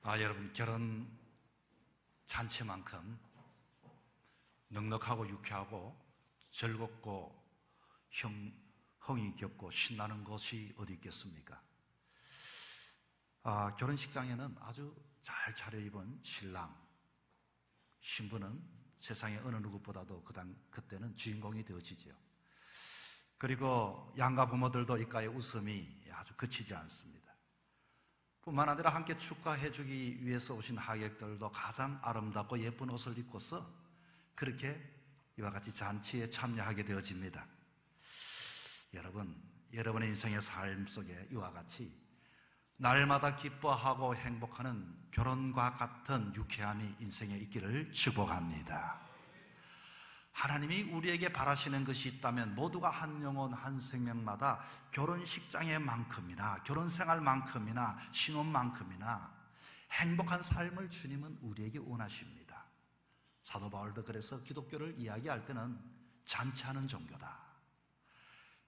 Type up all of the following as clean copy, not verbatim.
여러분, 결혼 잔치만큼 넉넉하고 유쾌하고 즐겁고 흥이 겹고 신나는 것이 어디 있겠습니까? 결혼식장에는 아주 잘 차려입은 신랑, 신부는 세상의 어느 누구보다도 그때는 주인공이 되어지죠. 그리고 양가 부모들도 입가에 웃음이 아주 그치지 않습니다. 뿐만 아니라 함께 축하해주기 위해서 오신 하객들도 가장 아름답고 예쁜 옷을 입고서 그렇게 이와 같이 잔치에 참여하게 되어집니다. 여러분의 인생의 삶 속에 이와 같이 날마다 기뻐하고 행복하는 결혼과 같은 유쾌함이 인생에 있기를 축복합니다. 하나님이 우리에게 바라시는 것이 있다면 모두가 한 영혼 한 생명마다 결혼식장에만큼이나 결혼생활만큼이나 신혼만큼이나 행복한 삶을 주님은 우리에게 원하십니다. 사도 바울도 그래서 기독교를 이야기할 때는 잔치하는 종교다.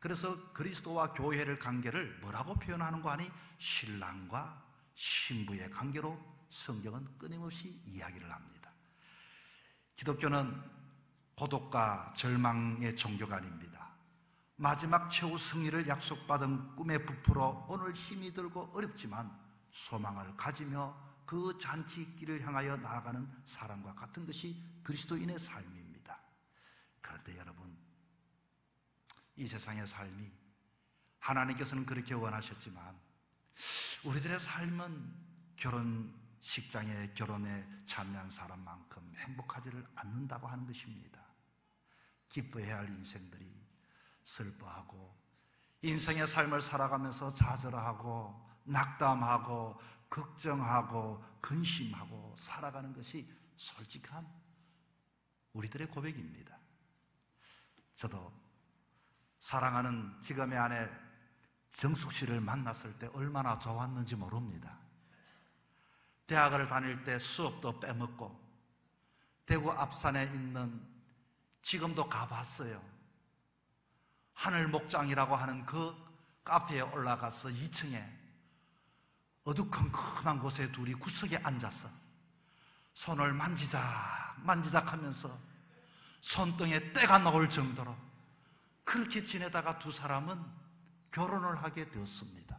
그래서 그리스도와 교회를 관계를 뭐라고 표현하는 거 아니? 신랑과 신부의 관계로 성경은 끊임없이 이야기를 합니다. 기독교는 고독과 절망의 종교가 아닙니다. 마지막 최후 승리를 약속받은 꿈에 부풀어 오늘 힘이 들고 어렵지만 소망을 가지며 그 잔치길을 향하여 나아가는 사람과 같은 것이 그리스도인의 삶입니다. 그런데 여러분, 이 세상의 삶이 하나님께서는 그렇게 원하셨지만 우리들의 삶은 결혼식장에 결혼에 참여한 사람만큼 행복하지를 않는다고 하는 것입니다. 기뻐해야 할 인생들이 슬퍼하고 인생의 삶을 살아가면서 좌절하고 낙담하고 걱정하고 근심하고 살아가는 것이 솔직한 우리들의 고백입니다. 저도 사랑하는 지금의 아내 정숙 씨를 만났을 때 얼마나 좋았는지 모릅니다. 대학을 다닐 때 수업도 빼먹고 대구 앞산에 있는, 지금도 가봤어요, 하늘 목장이라고 하는 그 카페에 올라가서 2층에 어두컴컴한 곳에 둘이 구석에 앉아서 손을 만지작 하면서 손등에 때가 나올 정도로 그렇게 지내다가 두 사람은 결혼을 하게 되었습니다.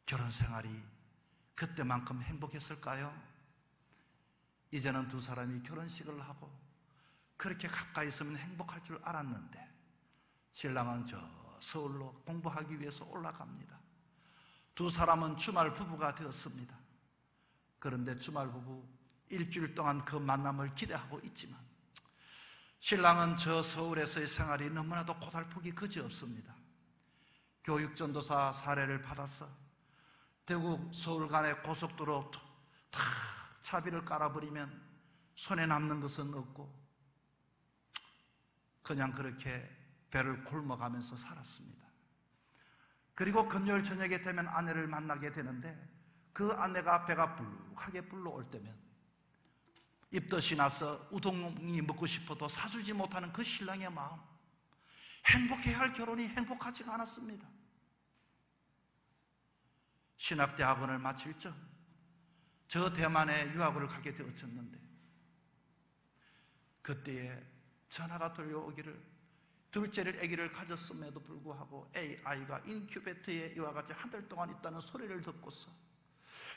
결혼 생활이 그때만큼 행복했을까요? 이제는 두 사람이 결혼식을 하고 그렇게 가까이 있으면 행복할 줄 알았는데 신랑은 저 서울로 공부하기 위해서 올라갑니다. 두 사람은 주말 부부가 되었습니다. 그런데 주말 부부 일주일 동안 그 만남을 기대하고 있지만 신랑은 저 서울에서의 생활이 너무나도 고달프기 그지없습니다. 교육전도사 사례를 받아서 대구 서울 간의 고속도로 다 차비를 깔아버리면 손에 남는 것은 없고 그냥 그렇게 배를 굶어가면서 살았습니다. 그리고 금요일 저녁에 되면 아내를 만나게 되는데 그 아내가 배가 불룩하게 불러올 때면 입덧이 나서 우동이 먹고 싶어도 사주지 못하는 그 신랑의 마음, 행복해야 할 결혼이 행복하지가 않았습니다. 신학대학원을 마칠 적 저 대만에 유학을 가게 되었었는데 그때에 전화가 들려오기를 둘째를 아기를 가졌음에도 불구하고 아이가 인큐베이터에 이와 같이 한 달 동안 있다는 소리를 듣고서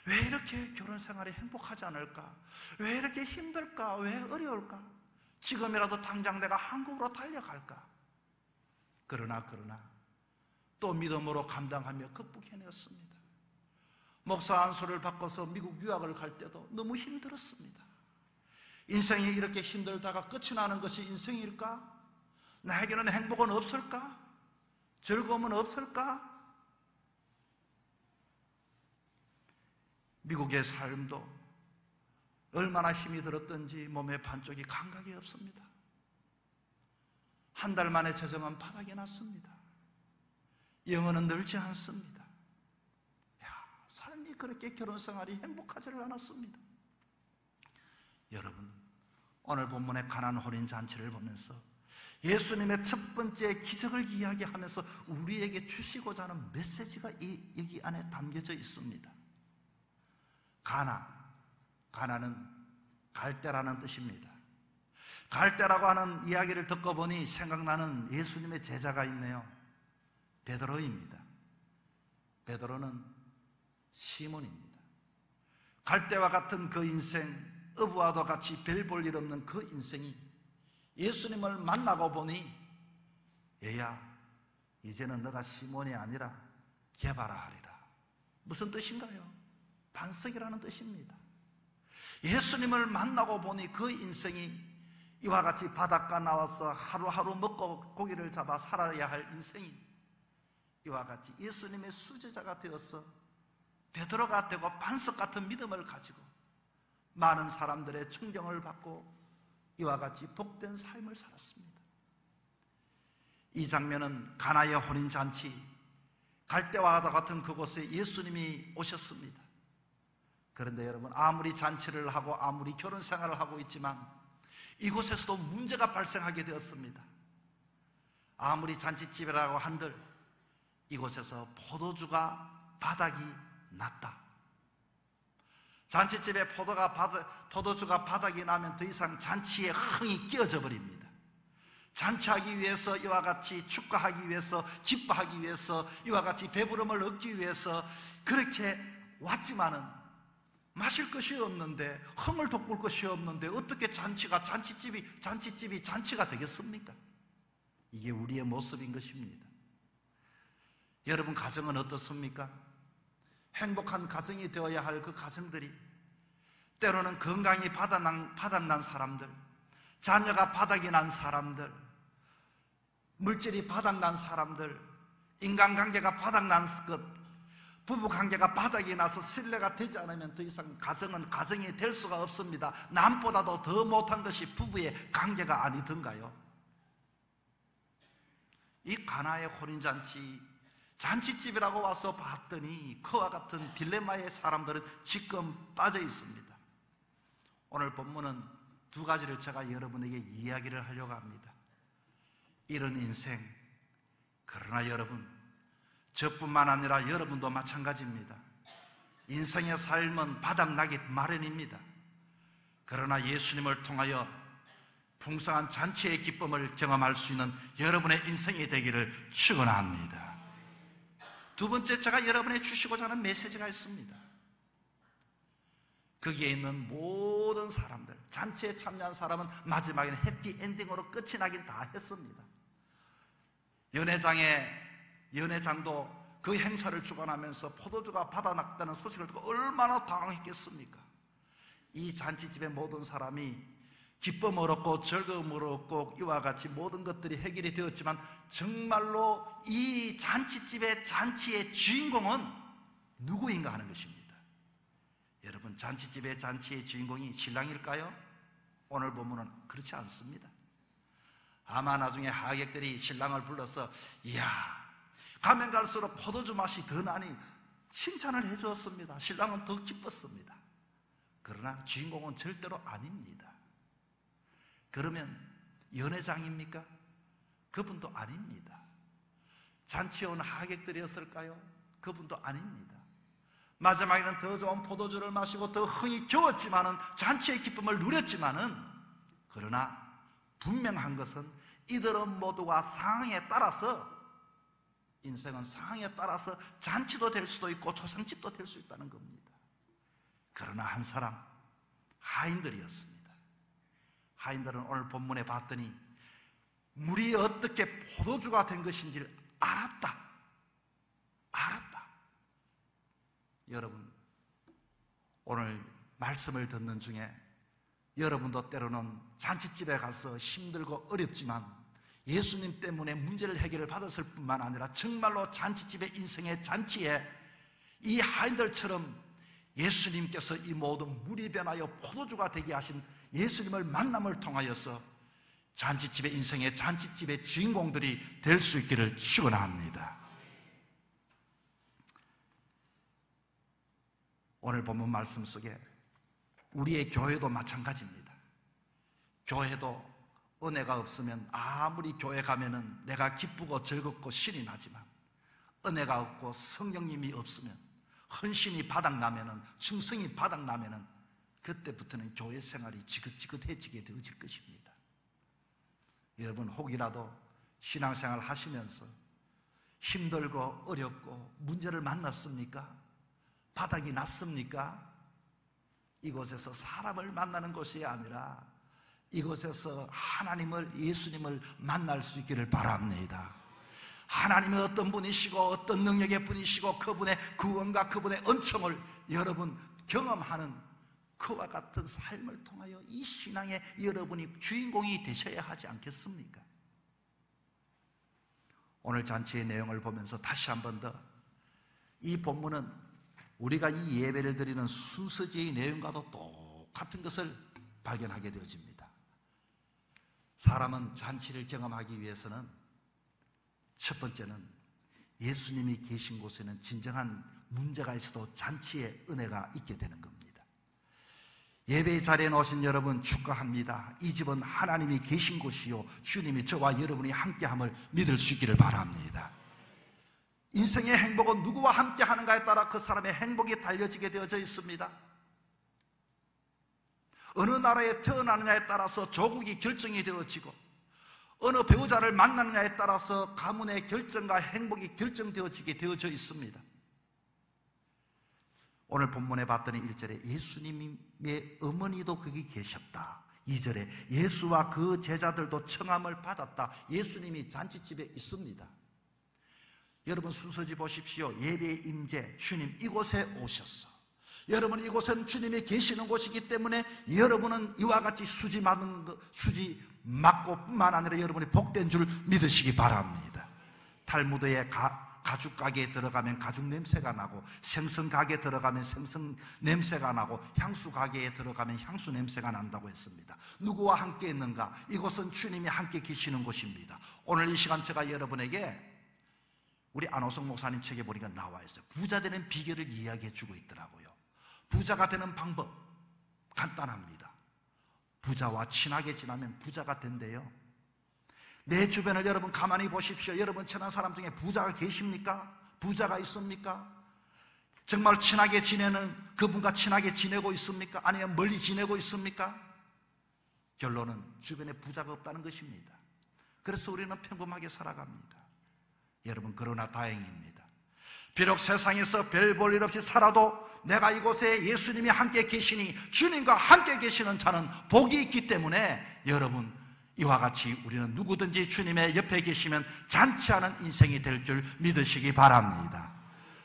왜 이렇게 결혼 생활이 행복하지 않을까? 왜 이렇게 힘들까? 왜 어려울까? 지금이라도 당장 내가 한국으로 달려갈까? 그러나 또 믿음으로 감당하며 극복해냈습니다. 목사 안수를 바꿔서 미국 유학을 갈 때도 너무 힘들었습니다. 인생이 이렇게 힘들다가 끝이 나는 것이 인생일까? 나에게는 행복은 없을까? 즐거움은 없을까? 미국의 삶도 얼마나 힘이 들었던지 몸의 반쪽이 감각이 없습니다. 한 달 만에 재정은 바닥이 났습니다. 영혼은 늘지 않습니다. 삶이 그렇게 결혼 생활이 행복하지를 않았습니다. 여러분, 오늘 본문의 가나안 혼인 잔치를 보면서 예수님의 첫 번째 기적을 이야기하면서 우리에게 주시고자 하는 메시지가 여기 안에 담겨져 있습니다. 가나는 갈대라는 뜻입니다. 갈대라고 하는 이야기를 듣고 보니 생각나는 예수님의 제자가 있네요. 베드로입니다. 베드로는 시몬입니다. 갈대와 같은 그 인생, 어부와도 같이 별 볼 일 없는 그 인생이 예수님을 만나고 보니, 얘야, 이제는 너가 시몬이 아니라 게바라 하리라. 무슨 뜻인가요? 반석이라는 뜻입니다. 예수님을 만나고 보니 그 인생이 이와 같이 바닷가 나와서 하루하루 먹고 고기를 잡아 살아야 할 인생이 이와 같이 예수님의 수제자가 되어서 베드로가 되고 반석 같은 믿음을 가지고 많은 사람들의 존경을 받고 이와 같이 복된 삶을 살았습니다. 이 장면은 가나의 혼인잔치, 갈대와 같은 그곳에 예수님이 오셨습니다. 그런데 여러분, 아무리 잔치를 하고 아무리 결혼 생활을 하고 있지만 이곳에서도 문제가 발생하게 되었습니다. 아무리 잔치집이라고 한들 이곳에서 포도주가 바닥이 났다. 잔치집에 포도주가 바닥이 나면 더 이상 잔치에 흥이 끼어져 버립니다. 잔치하기 위해서 이와 같이 축하하기 위해서, 기뻐하기 위해서, 이와 같이 배부름을 얻기 위해서 그렇게 왔지만은 마실 것이 없는데, 흥을 돋굴 것이 없는데 어떻게 잔치집이 잔치가 되겠습니까? 이게 우리의 모습인 것입니다. 여러분 가정은 어떻습니까? 행복한 가정이 되어야 할 그 가정들이 때로는 건강이 바닥난 사람들, 자녀가 바닥이 난 사람들, 물질이 바닥난 사람들, 인간관계가 바닥난 것, 부부관계가 바닥이 나서 신뢰가 되지 않으면 더 이상 가정은 가정이 될 수가 없습니다. 남보다도 더 못한 것이 부부의 관계가 아니던가요? 이 가나의 혼인잔치, 잔치집이라고 와서 봤더니 그와 같은 딜레마의 사람들은 지금 빠져 있습니다. 오늘 본문은 두 가지를 제가 여러분에게 이야기를 하려고 합니다. 이런 인생, 그러나 여러분, 저뿐만 아니라 여러분도 마찬가지입니다. 인생의 삶은 바닥나기 마련입니다. 그러나 예수님을 통하여 풍성한 잔치의 기쁨을 경험할 수 있는 여러분의 인생이 되기를 축원합니다. 두 번째, 제가 여러분에게 주시고자 하는 메시지가 있습니다. 거기에 있는 모든 사람들, 잔치에 참여한 사람은 마지막에는 해피엔딩으로 끝이 나긴 다 했습니다. 연회장도 그 행사를 주관하면서 포도주가 바닥났다는 소식을 듣고 얼마나 당황했겠습니까? 이 잔치집의 모든 사람이 기쁨을 얻고 즐거움을 얻고 이와 같이 모든 것들이 해결이 되었지만 정말로 이 잔치의 주인공은 누구인가 하는 것입니다. 여러분, 잔치의 주인공이 신랑일까요? 오늘 보면은 그렇지 않습니다. 아마 나중에 하객들이 신랑을 불러서 이야, 가면 갈수록 포도주 맛이 더 나니 칭찬을 해주었습니다. 신랑은 더 기뻤습니다. 그러나 주인공은 절대로 아닙니다. 그러면 연회장입니까? 그분도 아닙니다. 잔치에 온 하객들이었을까요? 그분도 아닙니다. 마지막에는 더 좋은 포도주를 마시고 더 흥이 겨웠지만은, 잔치의 기쁨을 누렸지만은, 그러나 분명한 것은 이들은 모두가 상황에 따라서, 인생은 상황에 따라서 잔치도 될 수도 있고 초상집도 될 수 있다는 겁니다. 그러나 한 사람, 하인들이었습니다. 하인들은 오늘 본문에 봤더니 물이 어떻게 포도주가 된 것인지를 알았다. 여러분, 오늘 말씀을 듣는 중에 여러분도 때로는 잔치집에 가서 힘들고 어렵지만 예수님 때문에 문제를 해결을 받았을 뿐만 아니라 정말로 잔치집의 인생의 잔치에 이 하인들처럼 예수님께서 이 모든 물이 변하여 포도주가 되게 하신 예수님을 만남을 통하여서 잔치집의 인생의 잔치집의 주인공들이 될 수 있기를 축원합니다. 오늘 본문 말씀 속에 우리의 교회도 마찬가지입니다. 교회도 은혜가 없으면 아무리 교회 가면은 내가 기쁘고 즐겁고 신이 나지만 은혜가 없고 성령님이 없으면 헌신이 바닥나면은, 충성이 바닥나면은 그때부터는 교회 생활이 지긋지긋해지게 되어질 것입니다. 여러분, 혹이라도 신앙생활 하시면서 힘들고 어렵고 문제를 만났습니까? 바닥이 났습니까? 이곳에서 사람을 만나는 것이 아니라 이곳에서 하나님을, 예수님을 만날 수 있기를 바랍니다. 하나님은 어떤 분이시고 어떤 능력의 분이시고 그분의 구원과 그분의 은총을 여러분 경험하는 그와 같은 삶을 통하여 이 신앙의 여러분이 주인공이 되셔야 하지 않겠습니까? 오늘 잔치의 내용을 보면서 다시 한 번 더 이 본문은 우리가 이 예배를 드리는 순서지의 내용과도 똑같은 것을 발견하게 되어집니다. 사람은 잔치를 경험하기 위해서는 첫 번째는 예수님이 계신 곳에는 진정한 문제가 있어도 잔치의 은혜가 있게 되는 겁니다. 예배의 자리에 오신 여러분 축하합니다. 이 집은 하나님이 계신 곳이요 주님이 저와 여러분이 함께함을 믿을 수 있기를 바랍니다. 인생의 행복은 누구와 함께 하는가에 따라 그 사람의 행복이 달려지게 되어져 있습니다. 어느 나라에 태어나느냐에 따라서 조국이 결정이 되어지고 어느 배우자를 만나느냐에 따라서 가문의 결정과 행복이 결정되어지게 되어져 있습니다. 오늘 본문에 봤더니 1절에 예수님의 어머니도 거기 계셨다. 2절에 예수와 그 제자들도 청함을 받았다. 예수님이 잔치집에 있습니다. 여러분 순서지 보십시오. 예배의 임재, 주님 이곳에 오셨어. 여러분 이곳은 주님이 계시는 곳이기 때문에 여러분은 이와 같이 수지 맞고 뿐만 아니라 여러분이 복된 줄 믿으시기 바랍니다. 탈무드에 가죽 가게에 들어가면 가죽 냄새가 나고, 생선 가게에 들어가면 생선 냄새가 나고, 향수 가게에 들어가면 향수 냄새가 난다고 했습니다. 누구와 함께 있는가? 이곳은 주님이 함께 계시는 곳입니다. 오늘 이 시간 제가 여러분에게 우리 안호성 목사님 책에 보니까 나와 있어요. 부자 되는 비결을 이야기해 주고 있더라고요. 부자가 되는 방법 간단합니다. 부자와 친하게 지나면 부자가 된대요. 내 주변을 여러분 가만히 보십시오. 여러분 친한 사람 중에 부자가 계십니까? 부자가 있습니까? 정말 친하게 지내는 그분과 친하게 지내고 있습니까? 아니면 멀리 지내고 있습니까? 결론은 주변에 부자가 없다는 것입니다. 그래서 우리는 평범하게 살아갑니다. 여러분 그러나 다행입니다. 비록 세상에서 별 볼 일 없이 살아도 내가 이곳에 예수님이 함께 계시니 주님과 함께 계시는 자는 복이 있기 때문에 여러분 이와 같이 우리는 누구든지 주님의 옆에 계시면 잔치하는 인생이 될 줄 믿으시기 바랍니다.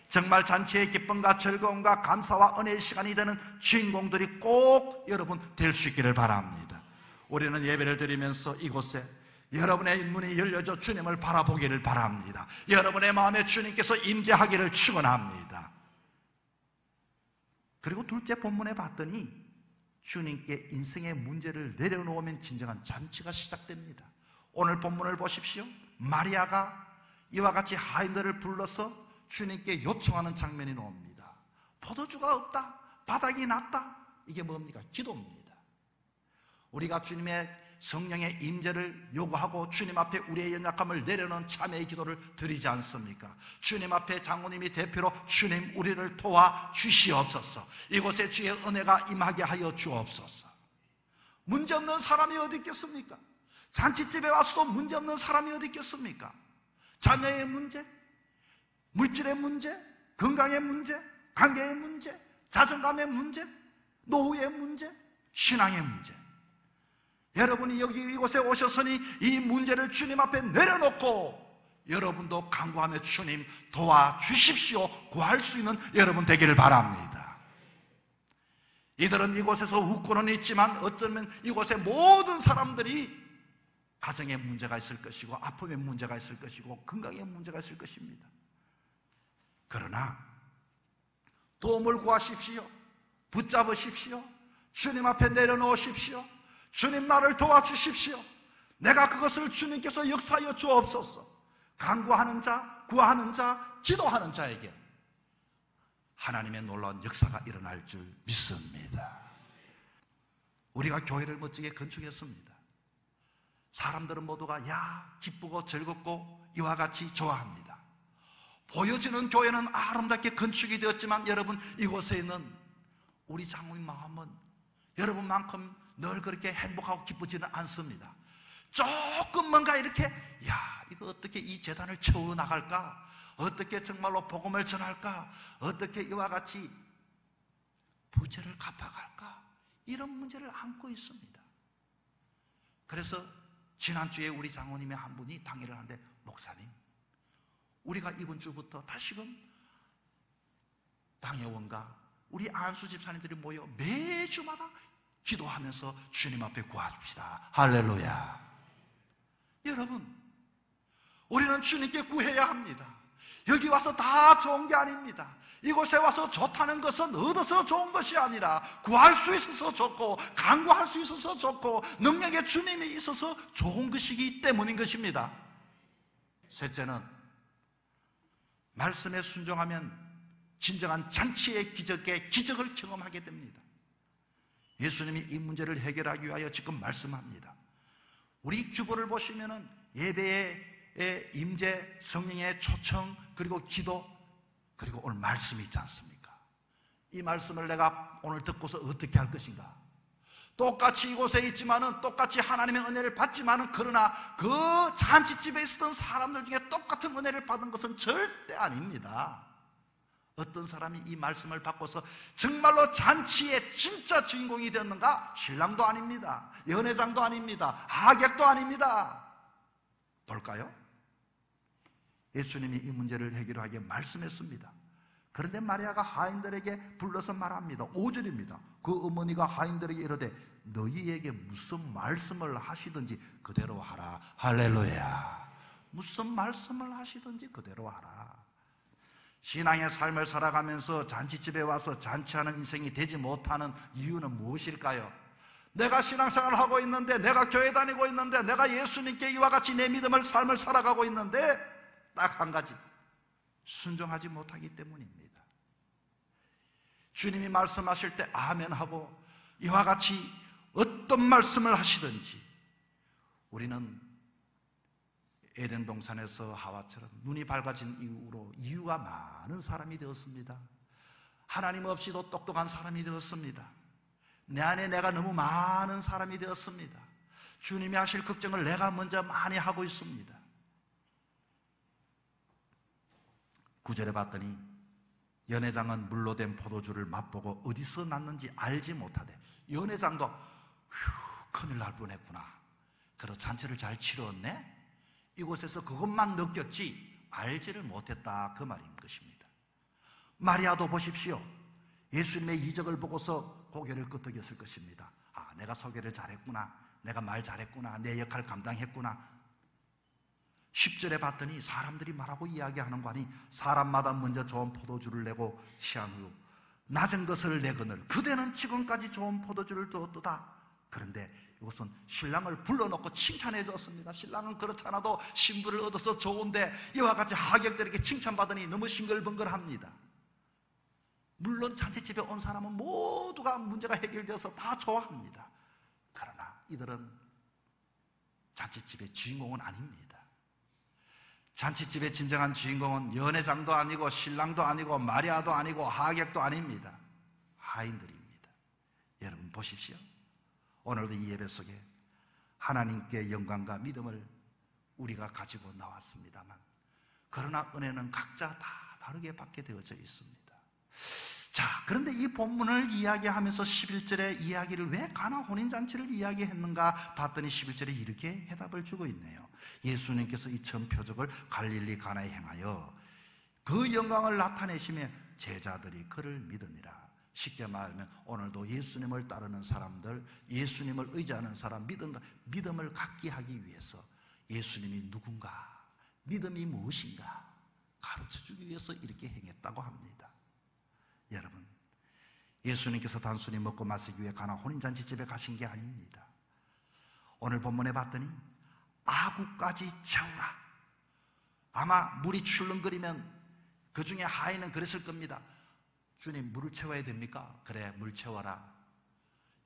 정말 잔치의 기쁨과 즐거움과 감사와 은혜의 시간이 되는 주인공들이 꼭 여러분 될 수 있기를 바랍니다. 우리는 예배를 드리면서 이곳에 여러분의 문이 열려져 주님을 바라보기를 바랍니다. 여러분의 마음에 주님께서 임재하기를 축원합니다. 그리고 둘째 본문에 봤더니 주님께 인생의 문제를 내려놓으면 진정한 잔치가 시작됩니다. 오늘 본문을 보십시오. 마리아가 이와 같이 하인들을 불러서 주님께 요청하는 장면이 나옵니다. 포도주가 없다, 바닥이 났다. 이게 뭡니까? 기도입니다. 우리가 주님의 성령의 임재를 요구하고 주님 앞에 우리의 연약함을 내려놓은 참회의 기도를 드리지 않습니까? 주님 앞에 장로님이 대표로 주님 우리를 도와 주시옵소서. 이곳에 주의 은혜가 임하게 하여 주옵소서. 문제없는 사람이 어디 있겠습니까? 잔치집에 와서도 문제없는 사람이 어디 있겠습니까? 자녀의 문제, 물질의 문제, 건강의 문제, 관계의 문제, 자존감의 문제, 노후의 문제, 신앙의 문제. 여러분이 여기 이곳에 오셨으니 이 문제를 주님 앞에 내려놓고 여러분도 간구하며 주님 도와주십시오 구할 수 있는 여러분 되기를 바랍니다. 이들은 이곳에서 웃고는 있지만 어쩌면 이곳에 모든 사람들이 가정에 문제가 있을 것이고 아픔에 문제가 있을 것이고 건강에 문제가 있을 것입니다. 그러나 도움을 구하십시오. 붙잡으십시오. 주님 앞에 내려놓으십시오. 주님 나를 도와주십시오. 내가 그것을 주님께서 역사하여 주옵소서. 간구하는 자, 구하는 자, 기도하는 자에게 하나님의 놀라운 역사가 일어날 줄 믿습니다. 우리가 교회를 멋지게 건축했습니다. 사람들은 모두가 기쁘고 즐겁고 이와 같이 좋아합니다. 보여지는 교회는 아름답게 건축이 되었지만 여러분, 이곳에 있는 우리 장로님 마음은 여러분만큼 늘 그렇게 행복하고 기쁘지는 않습니다. 조금 뭔가 이렇게, 야, 이거 어떻게 이 재단을 채워나갈까? 어떻게 정말로 복음을 전할까? 어떻게 이와 같이 부채를 갚아갈까? 이런 문제를 안고 있습니다. 그래서 지난주에 우리 장로님의 한 분이 당일을 하는데, 목사님, 우리가 이번 주부터 다시금 당회원과 우리 안수 집사님들이 모여 매주마다 기도하면서 주님 앞에 구합시다. 할렐루야. 여러분, 우리는 주님께 구해야 합니다. 여기 와서 다 좋은 게 아닙니다. 이곳에 와서 좋다는 것은 얻어서 좋은 것이 아니라 구할 수 있어서 좋고 간구할 수 있어서 좋고 능력의 주님이 있어서 좋은 것이기 때문인 것입니다. 셋째는, 말씀에 순종하면 진정한 잔치의 기적을 경험하게 됩니다. 예수님이 이 문제를 해결하기 위하여 지금 말씀합니다. 우리 주보를 보시면은 예배의 임재, 성령의 초청, 그리고 기도, 그리고 오늘 말씀이 있지 않습니까? 이 말씀을 내가 오늘 듣고서 어떻게 할 것인가? 똑같이 이곳에 있지만은, 똑같이 하나님의 은혜를 받지만은, 그러나 그 잔치집에 있었던 사람들 중에 똑같은 은혜를 받은 것은 절대 아닙니다. 어떤 사람이 이 말씀을 받고서 정말로 잔치의 진짜 주인공이 되었는가? 신랑도 아닙니다. 연회장도 아닙니다. 하객도 아닙니다. 볼까요? 예수님이 이 문제를 해결하게 말씀했습니다. 그런데 마리아가 하인들에게 불러서 말합니다. 5절입니다. 그 어머니가 하인들에게 이르되 너희에게 무슨 말씀을 하시든지 그대로 하라. 할렐루야. 무슨 말씀을 하시든지 그대로 하라. 신앙의 삶을 살아가면서 잔치집에 와서 잔치하는 인생이 되지 못하는 이유는 무엇일까요? 내가 신앙생활을 하고 있는데, 내가 교회 다니고 있는데, 내가 예수님께 이와 같이 내 믿음을 삶을 살아가고 있는데 딱 한 가지, 순종하지 못하기 때문입니다. 주님이 말씀하실 때 아멘하고 이와 같이 어떤 말씀을 하시든지, 우리는 에덴 동산에서 하와처럼 눈이 밝아진 이후로 이유가 많은 사람이 되었습니다. 하나님 없이도 똑똑한 사람이 되었습니다. 내 안에 내가 너무 많은 사람이 되었습니다. 주님이 하실 걱정을 내가 먼저 많이 하고 있습니다. 9절에 봤더니 연회장은 물로 된 포도주를 맛보고 어디서 났는지 알지 못하되, 연회장도 큰일 날 뻔했구나. 그러 잔치를 잘 치렀네? 이곳에서 그것만 느꼈지 알지를 못했다, 그 말인 것입니다. 마리아도 보십시오. 예수님의 이적을 보고서 고개를 끄덕였을 것입니다. 아, 내가 소개를 잘했구나, 내가 말 잘했구나, 내 역할 감당했구나. 10절에 봤더니 사람들이 말하고 이야기하는 거 아니, 사람마다 먼저 좋은 포도주를 내고 취한 후 낮은 것을 내거늘 그대는 지금까지 좋은 포도주를 두었도다. 그런데 이것은 신랑을 불러놓고 칭찬해 줬습니다. 신랑은 그렇지 않아도 신부를 얻어서 좋은데 이와 같이 하객들에게 칭찬받으니 너무 싱글벙글합니다. 물론 잔치집에 온 사람은 모두가 문제가 해결되어서 다 좋아합니다. 그러나 이들은 잔치집의 주인공은 아닙니다. 잔치집의 진정한 주인공은 연회장도 아니고 신랑도 아니고 마리아도 아니고 하객도 아닙니다. 하인들입니다. 여러분 보십시오. 오늘도 이 예배 속에 하나님께 영광과 믿음을 우리가 가지고 나왔습니다만, 그러나 은혜는 각자 다 다르게 받게 되어져 있습니다. 자, 그런데 이 본문을 이야기하면서 11절에 이야기를 왜 가나 혼인잔치를 이야기했는가 봤더니 11절에 이렇게 해답을 주고 있네요. 예수님께서 이 천 표적을 갈릴리 가나에 행하여 그 영광을 나타내시며 제자들이 그를 믿으니라. 쉽게 말하면 오늘도 예수님을 따르는 사람들, 예수님을 의지하는 사람, 믿음을 갖게 하기 위해서 예수님이 누군가, 믿음이 무엇인가 가르쳐주기 위해서 이렇게 행했다고 합니다. 여러분, 예수님께서 단순히 먹고 마시기 위해 가나 혼인잔치집에 가신 게 아닙니다. 오늘 본문에 봤더니 아구까지 채우라. 아마 물이 출렁거리면 그 중에 하인은 그랬을 겁니다. 주님, 물을 채워야 됩니까? 그래, 물 채워라.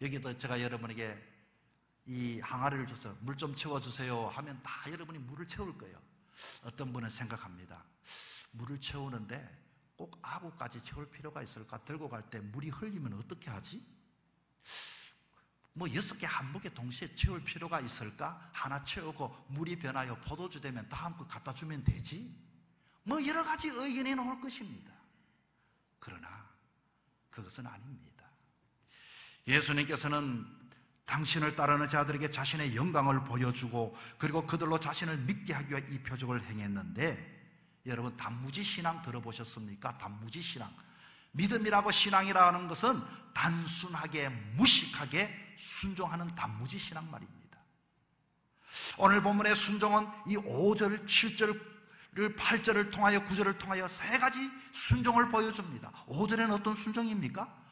여기도 제가 여러분에게 이 항아리를 줘서 물 좀 채워주세요 하면 다 여러분이 물을 채울 거예요. 어떤 분은 생각합니다. 물을 채우는데 꼭 아구까지 채울 필요가 있을까? 들고 갈 때 물이 흘리면 어떻게 하지? 뭐 6개 한목에 동시에 채울 필요가 있을까? 하나 채우고 물이 변하여 포도주 되면 다음 거 갖다 주면 되지? 뭐 여러 가지 의견이 나올 것입니다. 그러나 그것은 아닙니다. 예수님께서는 당신을 따르는 자들에게 자신의 영광을 보여주고 그리고 그들로 자신을 믿게 하기 위해 이 표적을 행했는데, 여러분 단무지 신앙 들어보셨습니까? 단무지 신앙. 믿음이라고 신앙이라는 것은 단순하게 무식하게 순종하는 단무지 신앙 말입니다. 오늘 본문의 순종은 이 5절, 7절, 8절을 통하여 9절을 통하여 세 가지 순종을 보여줍니다. 5절에는 어떤 순종입니까?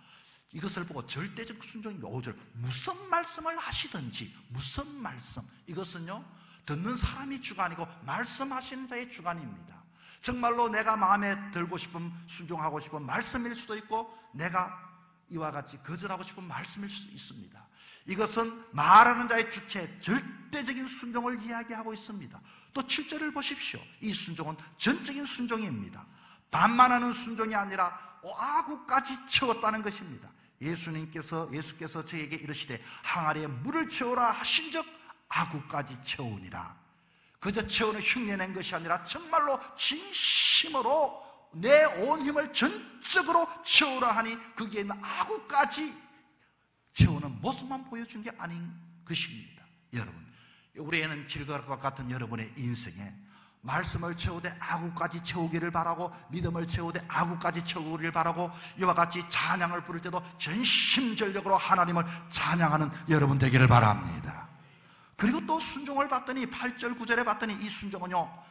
이것을 보고 절대적 순종입니다. 5절, 무슨 말씀을 하시든지, 무슨 말씀, 이것은요 듣는 사람이 주관이고 말씀하시는 자의 주관입니다. 정말로 내가 마음에 들고 싶은, 순종하고 싶은 말씀일 수도 있고 내가 이와 같이 거절하고 싶은 말씀일 수도 있습니다. 이것은 말하는 자의 주체, 절대적인 순종을 이야기하고 있습니다. 또 7절을 보십시오. 이 순종은 전적인 순종입니다. 반만하는 순종이 아니라 아구까지 채웠다는 것입니다. 예수께서 저에게 이르시되 항아리에 물을 채우라 하신즉 아구까지 채우니라. 그저 채우는 흉내낸 것이 아니라 정말로 진심으로 내 온 힘을 전적으로 채우라 하니 거기에 있는 아구까지 채우는 모습만 보여준 게 아닌 것입니다. 여러분, 우리에는 질것과 같은 여러분의 인생에 말씀을 채우되 아구까지 채우기를 바라고, 믿음을 채우되 아구까지 채우기를 바라고, 이와 같이 찬양을 부를 때도 전심전력으로 하나님을 찬양하는 여러분 되기를 바랍니다. 그리고 또 순종을 봤더니 8절 9절에 봤더니 이 순종은요,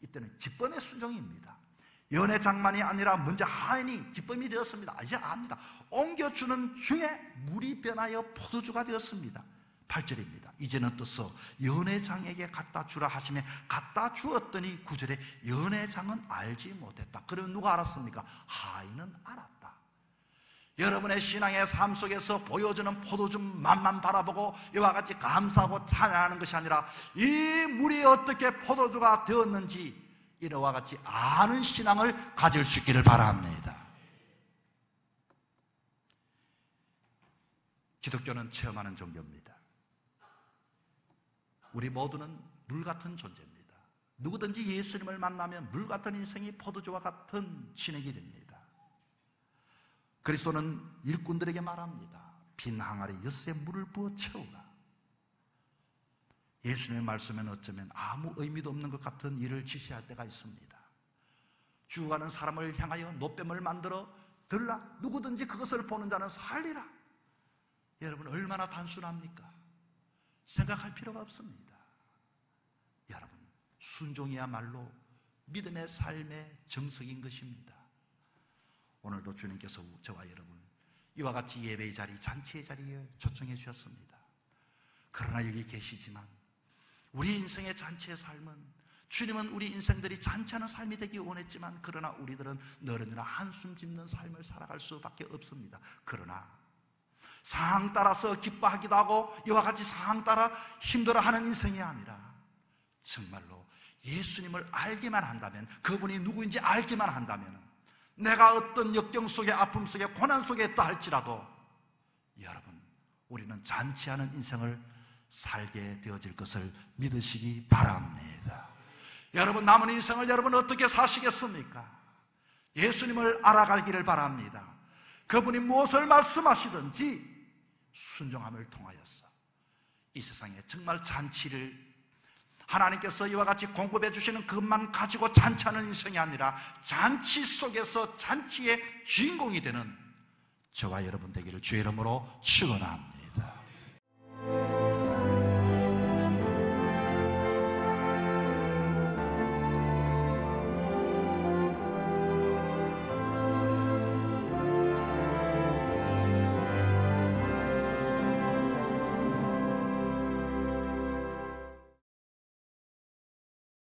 이때는 기쁨의 순종입니다. 연회장만이 아니라 먼저 하인이 기쁨이 되었습니다. 이제 압니다. 옮겨주는 중에 물이 변하여 포도주가 되었습니다. 8절입니다. 이제는 떠서 연회장에게 갖다 주라 하시며 갖다 주었더니 9절에 연회장은 알지 못했다. 그러면 누가 알았습니까? 하인은 알았다. 여러분의 신앙의 삶 속에서 보여주는 포도주만만 바라보고 이와 같이 감사하고 찬양하는 것이 아니라 이 물이 어떻게 포도주가 되었는지 이와 같이 아는 신앙을 가질 수 있기를 바랍니다. 기독교는 체험하는 종교입니다. 우리 모두는 물 같은 존재입니다. 누구든지 예수님을 만나면 물 같은 인생이 포도주와 같은 진액이 됩니다. 그리스도는 일꾼들에게 말합니다. 빈 항아리 6에 물을 부어 채우라. 예수님의 말씀에는 어쩌면 아무 의미도 없는 것 같은 일을 지시할 때가 있습니다. 죽어가는 사람을 향하여 노뱀을 만들어 들라, 누구든지 그것을 보는 자는 살리라. 여러분, 얼마나 단순합니까? 생각할 필요가 없습니다. 여러분, 순종이야말로 믿음의 삶의 정석인 것입니다. 오늘도 주님께서 저와 여러분 이와 같이 예배의 자리, 잔치의 자리에 초청해 주셨습니다. 그러나 여기 계시지만 우리 인생의 잔치의 삶은, 주님은 우리 인생들이 잔치하는 삶이 되기 원했지만 그러나 우리들은 너른이나 한숨 짓는 삶을 살아갈 수밖에 없습니다. 그러나 상황 따라서 기뻐하기도 하고 이와 같이 상황 따라 힘들어하는 인생이 아니라 정말로 예수님을 알기만 한다면, 그분이 누구인지 알기만 한다면, 내가 어떤 역경 속에, 아픔 속에, 고난 속에 있다 할지라도 여러분, 우리는 잔치하는 인생을 살게 되어질 것을 믿으시기 바랍니다. 여러분, 남은 인생을 여러분 어떻게 사시겠습니까? 예수님을 알아가기를 바랍니다. 그분이 무엇을 말씀하시든지 순종함을 통하여서 이 세상에 정말 잔치를, 하나님께서 이와 같이 공급해 주시는 것만 가지고 잔치하는 인생이 아니라 잔치 속에서 잔치의 주인공이 되는 저와 여러분 되기를 주의 이름으로 축원합니다.